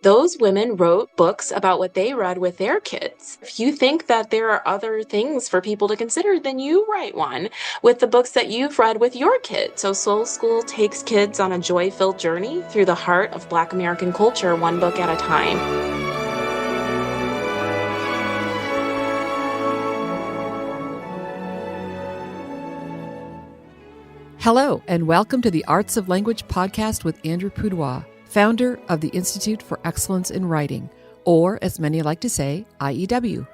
those women wrote books about what they read with their kids. If you think that there are other things for people to consider, then you write one with the books that you've read with your kids. So Soul School takes kids on a joy-filled journey through the heart of Black American culture, one book at a time. Hello, and welcome to the Arts of Language podcast with Andrew Pudewa, founder of the Institute for Excellence in Writing, or as many like to say, IEW.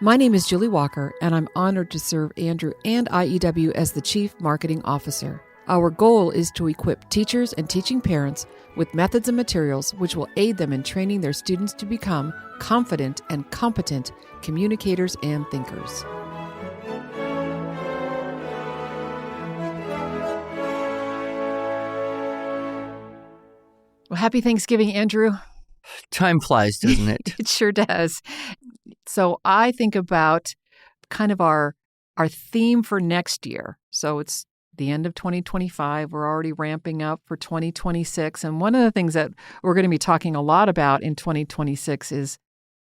My name is Julie Walker, and I'm honored to serve Andrew and IEW as the Chief Marketing Officer. Our goal is to equip teachers and teaching parents with methods and materials which will aid them in training their students to become confident and competent communicators and thinkers. Well, happy Thanksgiving, Andrew. Time flies, doesn't it? It sure does. So I think about kind of our theme for next year. So it's the end of 2025. We're already ramping up for 2026. And one of the things that we're going to be talking a lot about in 2026 is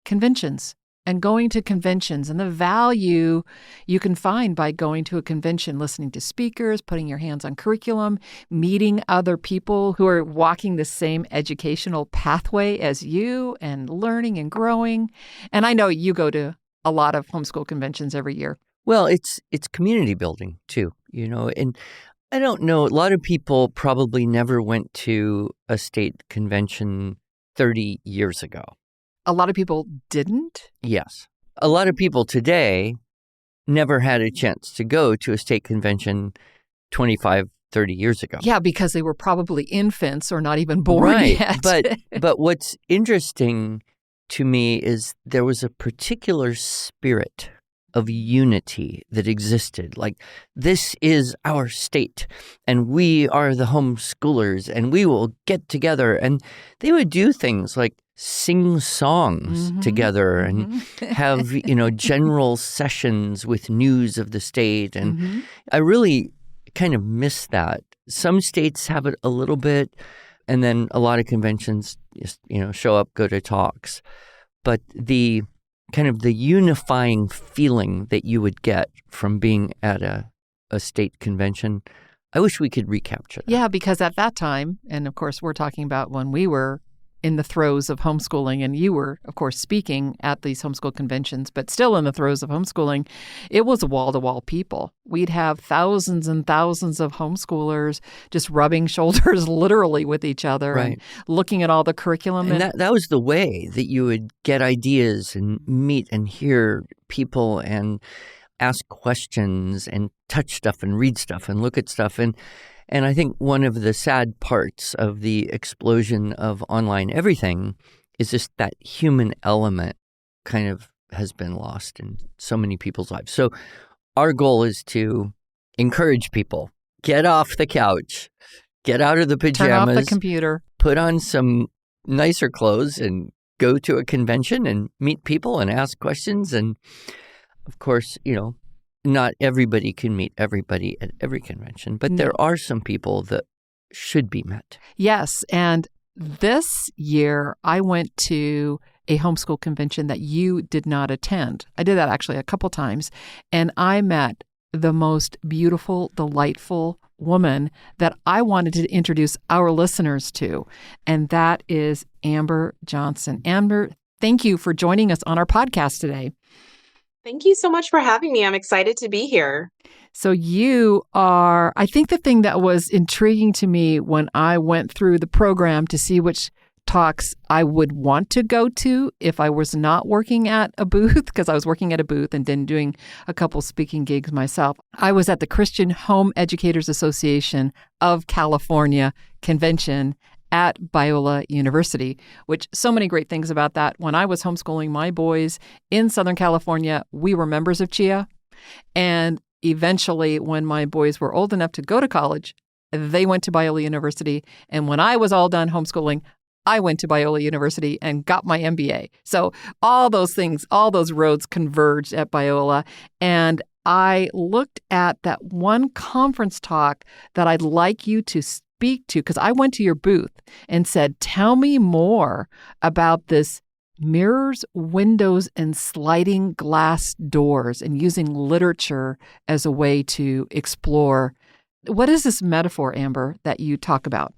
conventions and going to conventions and the value you can find by going to a convention, listening to speakers, putting your hands on curriculum, meeting other people who are walking the same educational pathway as you and learning and growing. And I know you go to a lot of homeschool conventions every year. Well, it's community building too, and I don't know, a lot of people probably never went to a state convention 30 years ago. A lot of people didn't? Yes. A lot of people today never had a chance to go to a state convention 25, 30 years ago. Yeah, because they were probably infants or not even born yet. But what's interesting to me is there was a particular spirit of unity that existed. Like, this is our state, and we are the homeschoolers, and we will get together. And they would do things like sing songs together and have, general sessions with news of the state. And I really kind of miss that. Some states have it a little bit, and then a lot of conventions just, show up, go to talks. But the kind of the unifying feeling that you would get from being at a state convention, I wish we could recapture that. Yeah, because at that time, and of course we're talking about when we were in the throes of homeschooling, and you were, of course, speaking at these homeschool conventions, but still in the throes of homeschooling, it was wall-to-wall people. We'd have thousands and thousands of homeschoolers just rubbing shoulders literally with each other and looking at all the curriculum. And that was the way that you would get ideas and meet and hear people and ask questions and touch stuff and read stuff and look at stuff. And I think one of the sad parts of the explosion of online everything is just that human element kind of has been lost in so many people's lives. So our goal is to encourage people, get off the couch, get out of the pajamas, turn off the computer, put on some nicer clothes and go to a convention and meet people and ask questions. And of course, not everybody can meet everybody at every convention, but there are some people that should be met. Yes. And this year, I went to a homeschool convention that you did not attend. I did that actually a couple times. And I met the most beautiful, delightful woman that I wanted to introduce our listeners to. And that is Amber Johnston. Amber, thank you for joining us on our podcast today. Thank you so much for having me. I'm excited to be here. So you are, I think the thing that was intriguing to me when I went through the program to see which talks I would want to go to if I was not working at a booth, because I was working at a booth and then doing a couple speaking gigs myself. I was at the Christian Home Educators Association of California convention at Biola University, which so many great things about that. When I was homeschooling my boys in Southern California, we were members of CHIA. And eventually, when my boys were old enough to go to college, they went to Biola University. And when I was all done homeschooling, I went to Biola University and got my MBA. So all those things, all those roads converged at Biola. And I looked at that one conference talk that I'd like you to speak to, because I went to your booth and said, tell me more about this mirrors, windows, and sliding glass doors, and using literature as a way to explore. What is this metaphor, Amber, that you talk about?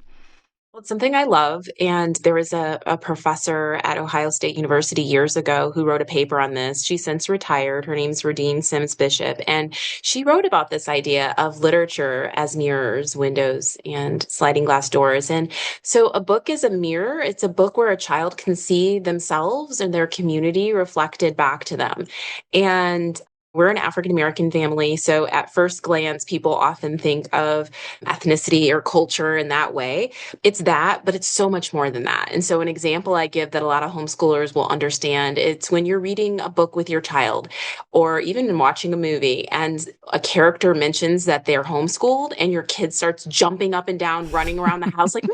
Well, it's something I love. And there was a professor at Ohio State University years ago who wrote a paper on this. She's since retired. Her name's Radine Sims Bishop. And she wrote about this idea of literature as mirrors, windows, and sliding glass doors. And so a book is a mirror. It's a book where a child can see themselves and their community reflected back to them. And we're an African American family. So at first glance, people often think of ethnicity or culture in that way. It's that, but it's so much more than that. And so an example I give that a lot of homeschoolers will understand, it's when you're reading a book with your child or even in watching a movie and a character mentions that they're homeschooled and your kid starts jumping up and down, running around the house like,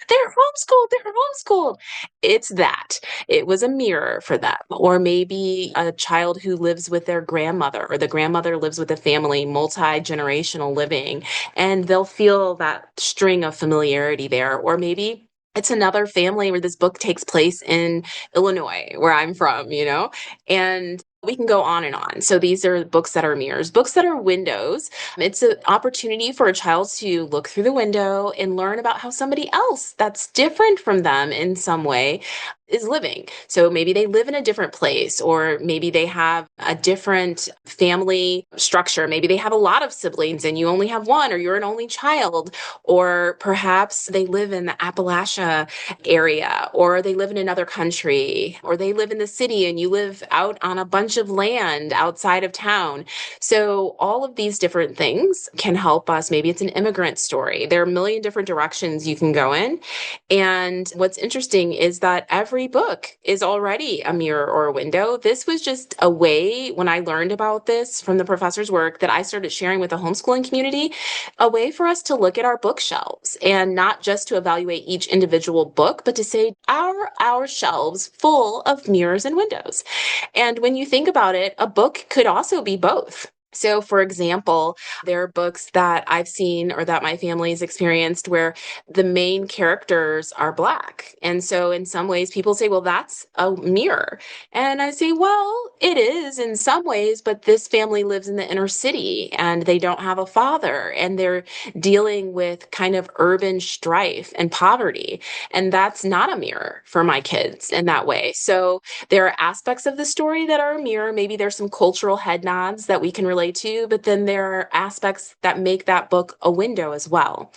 they're homeschooled. They're homeschooled. It's that. It was a mirror for them. Or maybe a child who lives with their grandmother, or the grandmother lives with a family, multi-generational living, and they'll feel that string of familiarity there. Or maybe it's another family where this book takes place in Illinois, where I'm from, and we can go on and on. So these are books that are mirrors. Books that are windows. It's an opportunity for a child to look through the window and learn about how somebody else that's different from them in some way is living. So maybe they live in a different place, or maybe they have a different family structure. Maybe they have a lot of siblings and you only have one, or you're an only child, or perhaps they live in the Appalachia area, or they live in another country, or they live in the city and you live out on a bunch of land outside of town. So all of these different things can help us. Maybe it's an immigrant story. There are a million different directions you can go in. And what's interesting is that every book is already a mirror or a window. This was just a way, when I learned about this from the professor's work, that I started sharing with the homeschooling community, a way for us to look at our bookshelves and not just to evaluate each individual book, but to say, are our shelves full of mirrors and windows? And when you think about it, a book could also be both. So, for example, there are books that I've seen or that my family's experienced where the main characters are Black. And so in some ways, people say, well, that's a mirror. And I say, well, it is in some ways, but this family lives in the inner city and they don't have a father and they're dealing with kind of urban strife and poverty. And that's not a mirror for my kids in that way. So there are aspects of the story that are a mirror. Maybe there's some cultural head nods that we can relate to, but then there are aspects that make that book a window as well.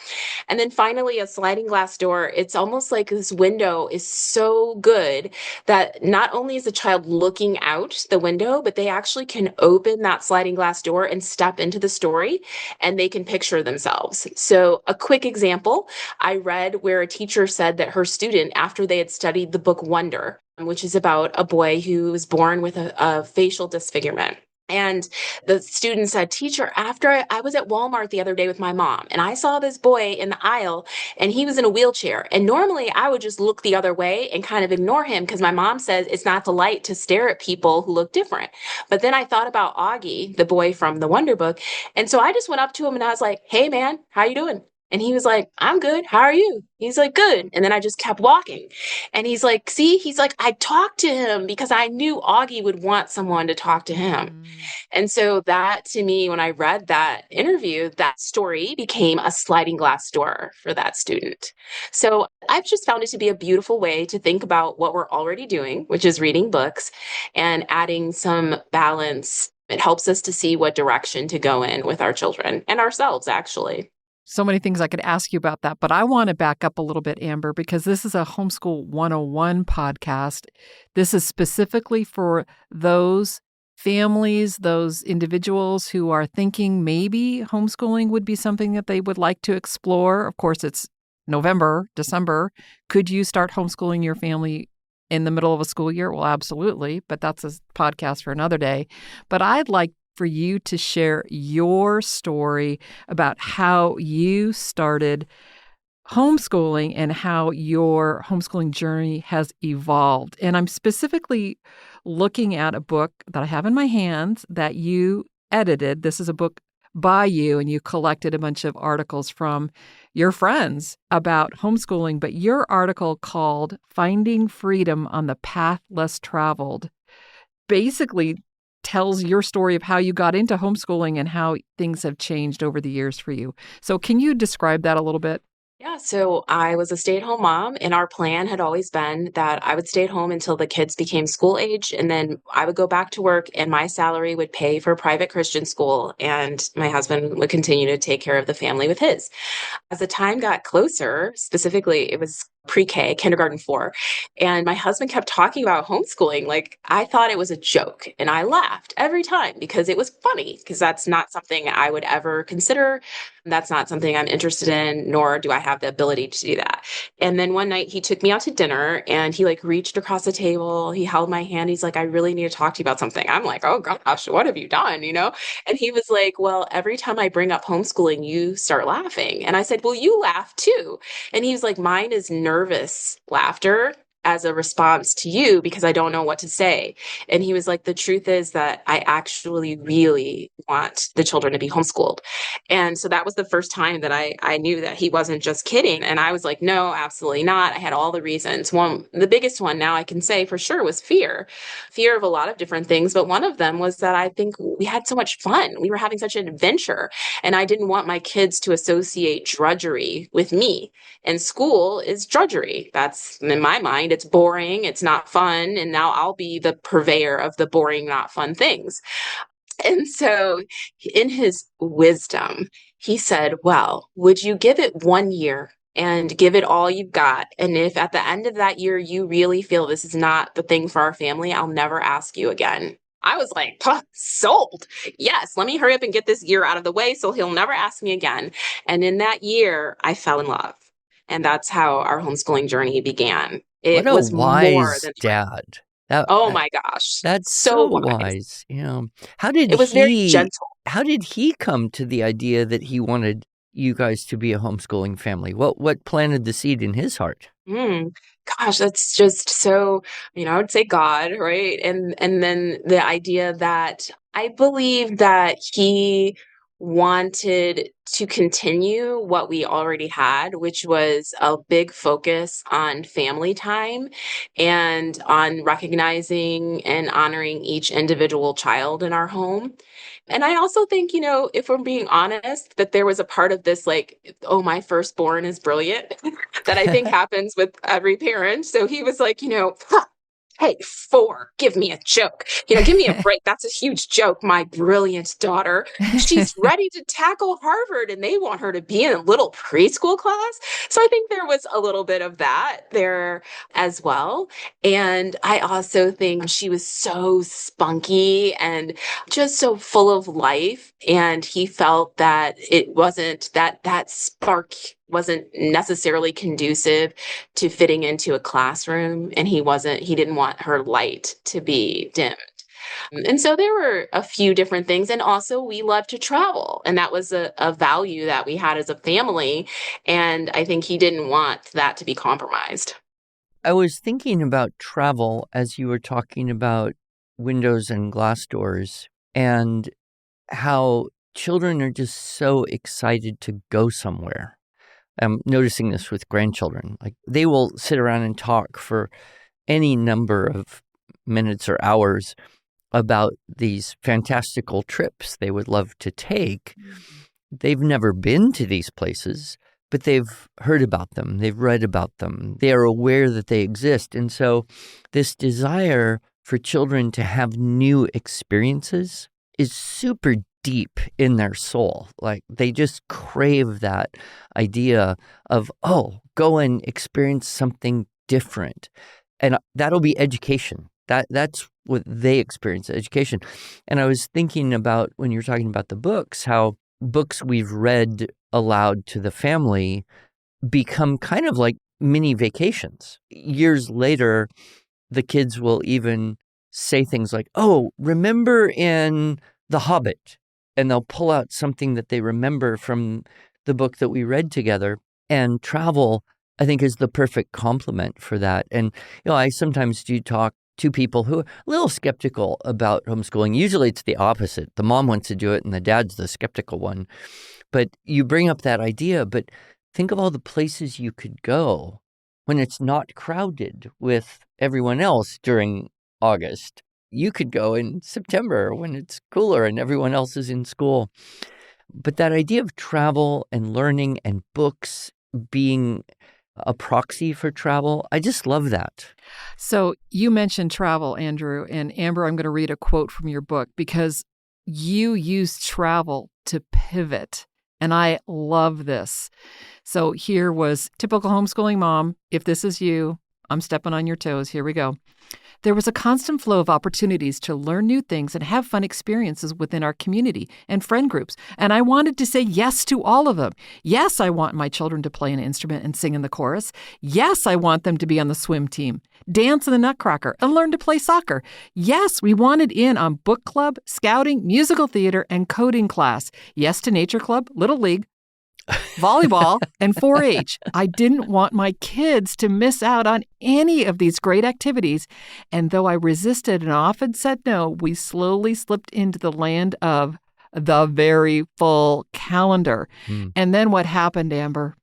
And then finally, a sliding glass door. It's almost like this window is so good that not only is the child looking out the window, but they actually can open that sliding glass door and step into the story and they can picture themselves. So a quick example, I read where a teacher said that her student, after they had studied the book Wonder, which is about a boy who was born with a facial disfigurement. And the student said, teacher, after I was at Walmart the other day with my mom and I saw this boy in the aisle and he was in a wheelchair. And normally I would just look the other way and kind of ignore him because my mom says it's not polite to stare at people who look different. But then I thought about Augie, the boy from the Wonder Book. And so I just went up to him and I was like, hey, man, how you doing? And he was like, I'm good. How are you? He's like, good. And then I just kept walking. And he's like, see, he's like, I talked to him because I knew Augie would want someone to talk to him. And so that to me, when I read that interview, that story became a sliding glass door for that student. So I've just found it to be a beautiful way to think about what we're already doing, which is reading books and adding some balance. It helps us to see what direction to go in with our children and ourselves, actually. So many things I could ask you about that, but I want to back up a little bit, Amber, because this is a Homeschool 101 podcast. This is specifically for those families, those individuals who are thinking maybe homeschooling would be something that they would like to explore. Of course, it's November, December. Could you start homeschooling your family in the middle of a school year? Well, absolutely, but that's a podcast for another day. But I'd like for you to share your story about how you started homeschooling and how your homeschooling journey has evolved. And I'm specifically looking at a book that I have in my hands that you edited. This is a book by you and you collected a bunch of articles from your friends about homeschooling, but your article called Finding Freedom on the Path Less Traveled basically tells your story of how you got into homeschooling and how things have changed over the years for you. So can you describe that a little bit? Yeah, so I was a stay-at-home mom, and our plan had always been that I would stay at home until the kids became school age, and then I would go back to work, and my salary would pay for private Christian school, and my husband would continue to take care of the family with his. As the time got closer, specifically, it was pre-K, kindergarten 4, and my husband kept talking about homeschooling. Like, I thought it was a joke, and I laughed every time because it was funny, because that's not something I would ever consider. That's not something I'm interested in, nor do I have the ability to do that. And then one night he took me out to dinner and he like reached across the table. He held my hand. He's like, I really need to talk to you about something. I'm like, oh gosh, what have you done? And he was like, well, every time I bring up homeschooling, you start laughing. And I said, well, you laugh too. And he was like, mine is nervous laughter as a response to you because I don't know what to say. And he was like, the truth is that I actually really want the children to be homeschooled. And so that was the first time that I knew that he wasn't just kidding. And I was like, no, absolutely not. I had all the reasons. The biggest one now I can say for sure was fear of a lot of different things. But one of them was that I think we had so much fun. We were having such an adventure. And I didn't want my kids to associate drudgery with me. And school is drudgery. That's in my mind, it's boring, it's not fun. And now I'll be the purveyor of the boring, not fun things. And so, in his wisdom, he said, well, would you give it 1 year and give it all you've got? And if at the end of that year you really feel this is not the thing for our family, I'll never ask you again. I was like, sold. Yes, let me hurry up and get this year out of the way so he'll never ask me again. And in that year, I fell in love. And that's how our homeschooling journey began. What It a was more wise than fun. dad. That, Oh that my gosh, that's so so wise. wise. How did It was very he gentle. how did he come to the idea that he wanted you guys to be a homeschooling family? What planted the seed in his heart? Mm, gosh, that's just so, I would say God, right? And then the idea that I believe that he wanted to continue what we already had, which was a big focus on family time and on recognizing and honoring each individual child in our home. And I also think, if we're being honest, that there was a part of this like, oh, my firstborn is brilliant that I think happens with every parent. So he was like, "Huh, hey, 4, give me a joke. Give me a break. That's a huge joke. My brilliant daughter, she's ready to tackle Harvard and they want her to be in a little preschool class." So I think there was a little bit of that there as well. And I also think she was so spunky and just so full of life. And he felt that it wasn't that spark wasn't necessarily conducive to fitting into a classroom, and he didn't want her light to be dimmed. And so there were a few different things. And also we love to travel. And that was a value that we had as a family. And I think he didn't want that to be compromised. I was thinking about travel as you were talking about windows and glass doors and how children are just so excited to go somewhere. I'm noticing this with grandchildren. Like they will sit around and talk for any number of minutes or hours about these fantastical trips they would love to take. They've never been to these places, but they've heard about them. They've read about them. They are aware that they exist. And so this desire for children to have new experiences is super deep in their soul. Like they just crave that idea of, oh, go and experience something different. And that'll be education. That's what they experience, education. And I was thinking about when you were talking about the books, how books we've read aloud to the family become kind of like mini vacations. Years later, the kids will even say things like, oh, remember in The Hobbit? And they'll pull out something that they remember from the book that we read together. And travel, I think, is the perfect complement for that. And, I sometimes do talk two people who are a little skeptical about homeschooling. Usually it's the opposite. The mom wants to do it and the dad's the skeptical one. But you bring up that idea, but think of all the places you could go when it's not crowded with everyone else during August. You could go in September when it's cooler and everyone else is in school. But that idea of travel and learning and books being a proxy for travel, I just love that. So you mentioned travel, Andrew, and Amber, I'm going to read a quote from your book because you use travel to pivot. And I love this. So here was typical homeschooling mom. If this is you, I'm stepping on your toes. Here we go. There was a constant flow of opportunities to learn new things and have fun experiences within our community and friend groups. And I wanted to say yes to all of them. Yes, I want my children to play an instrument and sing in the chorus. Yes, I want them to be on the swim team, dance in the Nutcracker, and learn to play soccer. Yes, we wanted in on book club, scouting, musical theater, and coding class. Yes to nature club, Little League, volleyball, and 4-H. I didn't want my kids to miss out on any of these great activities. And though I resisted and often said no, we slowly slipped into the land of the very full calendar. And then what happened, Amber?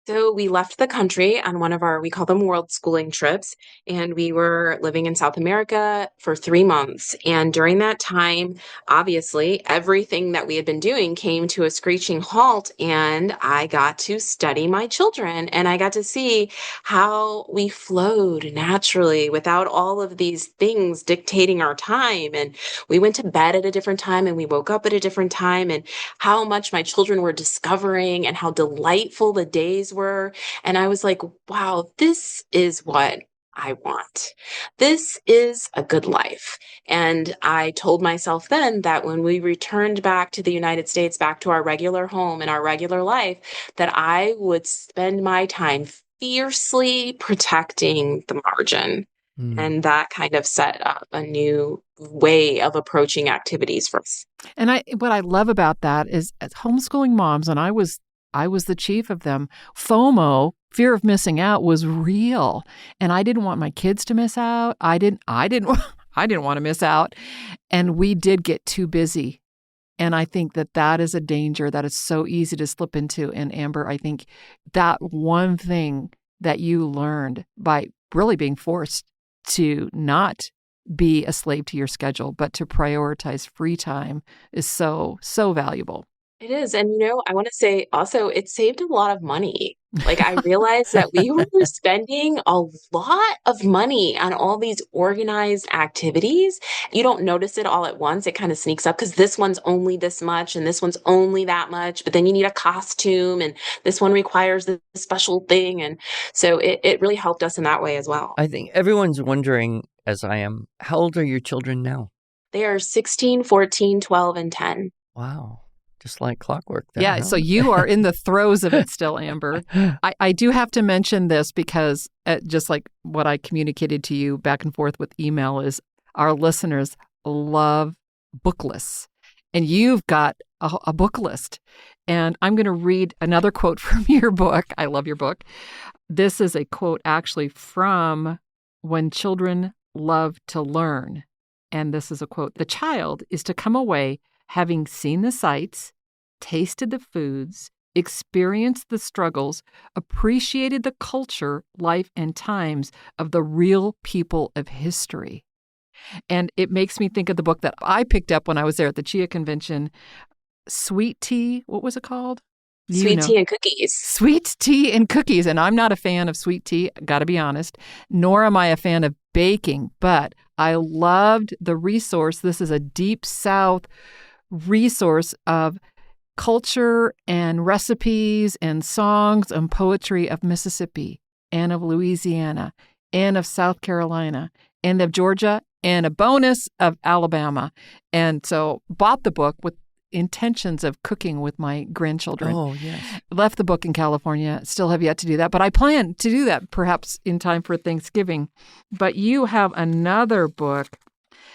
So we left the country on one of our, we call them world schooling trips, and we were living in South America for 3 months. And during that time, obviously, everything that we had been doing came to a screeching halt, and I got to study my children, and I got to see how we flowed naturally without all of these things dictating our time. And we went to bed at a different time, and we woke up at a different time, and how much my children were discovering and how delightful the days were. And I was like, wow, this is what I want. This is a good life. And I told myself then that when we returned back to the United States, back to our regular home and our regular life, that I would spend my time fiercely protecting the margin. And that kind of set up a new way of approaching activities for us. And what I love about that is, as homeschooling moms, and I was the chief of them, FOMO, fear of missing out, was real. And I didn't want my kids to miss out. I didn't want to miss out. And we did get too busy. And I think that is a danger that is so easy to slip into. And Amber, I think that one thing that you learned by really being forced to not be a slave to your schedule, but to prioritize free time is so, so valuable. It is. And, I want to say also, it saved a lot of money. Like, I realized that we were spending a lot of money on all these organized activities. You don't notice it all at once. It kind of sneaks up because this one's only this much and this one's only that much. But then you need a costume and this one requires this special thing. And so it really helped us in that way as well. I think everyone's wondering, as I am, how old are your children now? They are 16, 14, 12, and 10. Wow. Just like clockwork. There, yeah, huh? So you are in the throes of it still, Amber. I do have to mention this because just like what I communicated to you back and forth with email is our listeners love book lists. And you've got a book list. And I'm going to read another quote from your book. I love your book. This is a quote actually from When Children Love to Learn. And this is a quote. The child is to come away having seen the sights, tasted the foods, experienced the struggles, appreciated the culture, life, and times of the real people of history. And it makes me think of the book that I picked up when I was there at the Chia Convention, Sweet Tea. What was it called? Sweet Tea and Cookies. Sweet Tea and Cookies. And I'm not a fan of sweet tea, got to be honest, nor am I a fan of baking, but I loved the resource. This is a Deep South resource of culture and recipes and songs and poetry of Mississippi and of Louisiana and of South Carolina and of Georgia and a bonus of Alabama. And so bought the book with intentions of cooking with my grandchildren. Oh, yes. Left the book in California. Still have yet to do that, but I plan to do that perhaps in time for Thanksgiving. But you have another book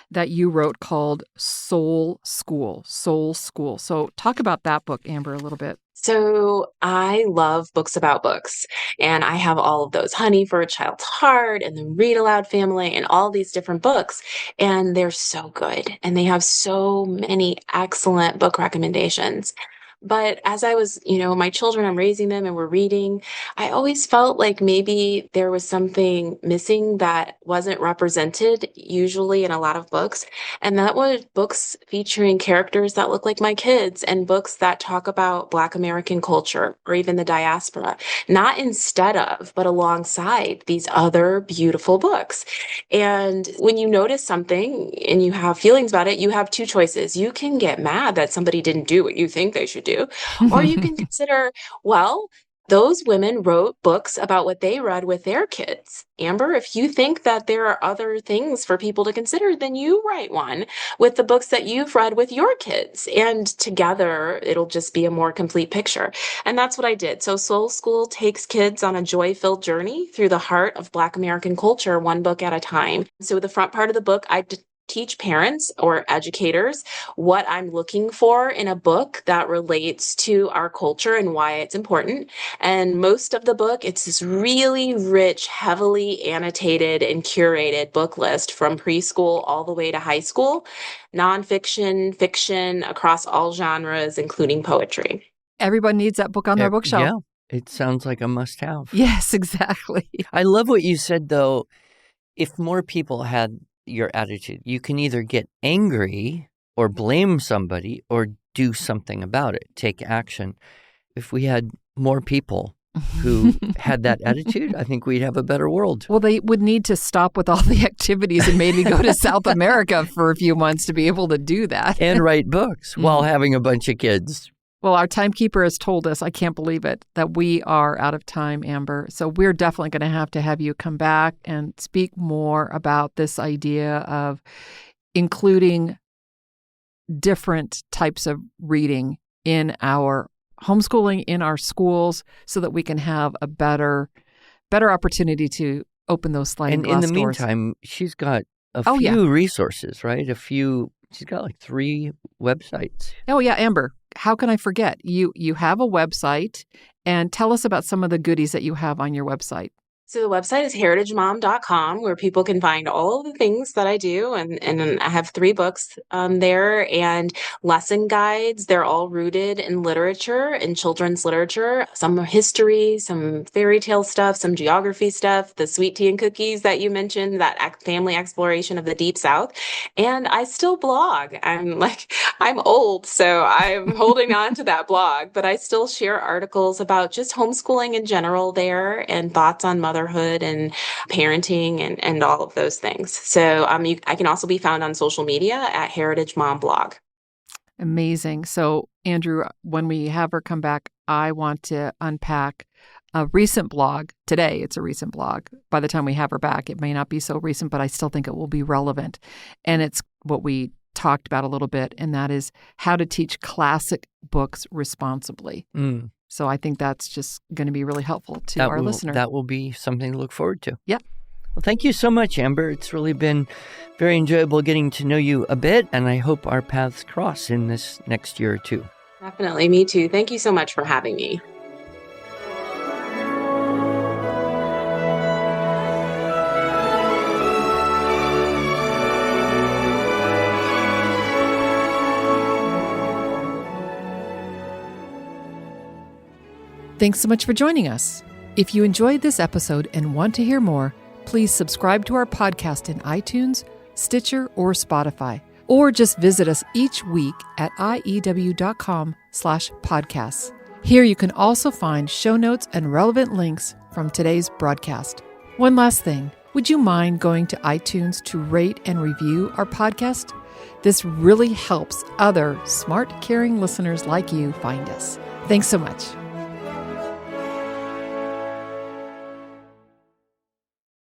that you wrote called Soul School. Soul School. So talk about that book, Amber, a little bit. So I love books about books, and I have all of those, Honey for a Child's Heart and the Read Aloud Family and all these different books, and they're so good, and they have so many excellent book recommendations. But as I was, my children, I'm raising them and we're reading, I always felt like maybe there was something missing that wasn't represented usually in a lot of books. And that was books featuring characters that look like my kids and books that talk about Black American culture or even the diaspora, not instead of, but alongside these other beautiful books. And when you notice something and you have feelings about it, you have two choices. You can get mad that somebody didn't do what you think they should do, or you can consider, well, those women wrote books about what they read with their kids. Amber, if you think that there are other things for people to consider, then you write one with the books that you've read with your kids. And together, it'll just be a more complete picture. And that's what I did. So Soul School takes kids on a joy-filled journey through the heart of Black American culture, one book at a time. So the front part of the book, I teach parents or educators what I'm looking for in a book that relates to our culture and why it's important. And most of the book, it's this really rich, heavily annotated and curated book list from preschool all the way to high school, nonfiction, fiction, across all genres, including poetry. Everybody needs that book on their bookshelf. Yeah, it sounds like a must-have. Yes, exactly. I love what you said, though. If more people had your attitude, you can either get angry or blame somebody or do something about it, take action. If we had more people who had that attitude, I think we'd have a better world. Well, they would need to stop with all the activities and maybe go to South America for a few months to be able to do that. And write books while having a bunch of kids. Well, our timekeeper has told us, I can't believe it, that we are out of time, Amber. So we're definitely going to have you come back and speak more about this idea of including different types of reading in our homeschooling, in our schools, so that we can have a better opportunity to open those sliding glass doors. And in the meantime, she's got a few resources, right? She's got like 3 websites. Oh, yeah, Amber. How can I forget? You have a website, and tell us about some of the goodies that you have on your website. So the website is heritagemom.com, where people can find all of the things that I do. And I have 3 books there and lesson guides. They're all rooted in literature, in children's literature, some history, some fairy tale stuff, some geography stuff, the sweet tea and cookies that you mentioned, that family exploration of the Deep South. And I still blog. I'm old, so I'm holding on to that blog, but I still share articles about just homeschooling in general there and thoughts on motherhood and parenting and all of those things. So I can also be found on social media at Heritage Mom Blog. Amazing. So Andrew, when we have her come back, I want to unpack a recent blog. Today, it's a recent blog. By the time we have her back, it may not be so recent, but I still think it will be relevant. And it's what we talked about a little bit, and that is how to teach classic books responsibly. So I think that's just going to be really helpful to our listeners. That will be something to look forward to. Yeah. Well, thank you so much, Amber. It's really been very enjoyable getting to know you a bit, and I hope our paths cross in this next year or 2. Definitely. Me too. Thank you so much for having me. Thanks so much for joining us. If you enjoyed this episode and want to hear more, please subscribe to our podcast in iTunes, Stitcher, or Spotify, or just visit us each week at iew.com/podcasts. Here you can also find show notes and relevant links from today's broadcast. One last thing, would you mind going to iTunes to rate and review our podcast? This really helps other smart, caring listeners like you find us. Thanks so much.